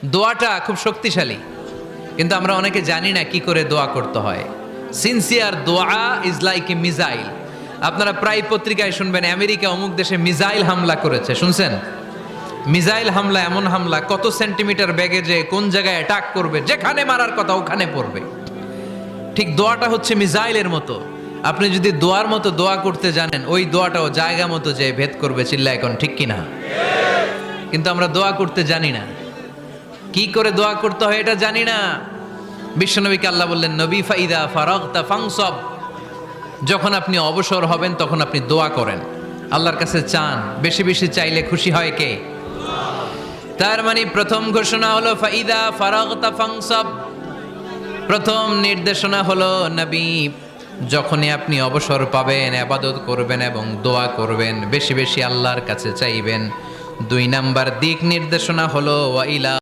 দোয়াটা খুব শক্তিশালী, কিন্তু আমরা অনেকে জানি না কি করে দোয়া করতে হয়। সিনসিয়ার দোয়া ইজ লাইক এ মিসাইল। আপনারা প্রায় পত্রিকায় শুনবেন আমেরিকা অমুক দেশে মিসাইল হামলা করেছে, শুনছেন? মিসাইল হামলা এমন হামলা, কত সেন্টিমিটার বেগে যে কোন জায়গায় অ্যাটাক করবে, যেখানে মারার কথা ওখানে পড়বে। ঠিক দোয়াটা হচ্ছে মিসাইলের মতো। আপনি যদি দোয়ার মতো দোয়া করতে জানেন, ওই দোয়াটাও জায়গা মতো যে ভেদ করবে। চিল্লা এখন ঠিক কিনা? কিন্তু আমরা দোয়া করতে জানি না, কি করে দোয়া করতে হয় এটা জানি না। বিশ্বনবীকে আল্লাহ বললেন, নবী ফাইদা ফারাগতা ফানসব, যখন আপনি অবসর হবেন তখন আপনি দোয়া করেন, আল্লাহর কাছে চান। বেশি বেশি চাইলে খুশি হয় কে? তার মানে প্রথম ঘোষণা হলো ফাইদা ফারাগতা ফানসব। প্রথম নির্দেশনা হলো নবী, যখনই আপনি অবসর পাবেন ইবাদত করবেন এবং দোয়া করবেন, বেশি বেশি আল্লাহর কাছে চাইবেন। 2 নাম্বার দিক নির্দেশনা হলো ওয়াইলা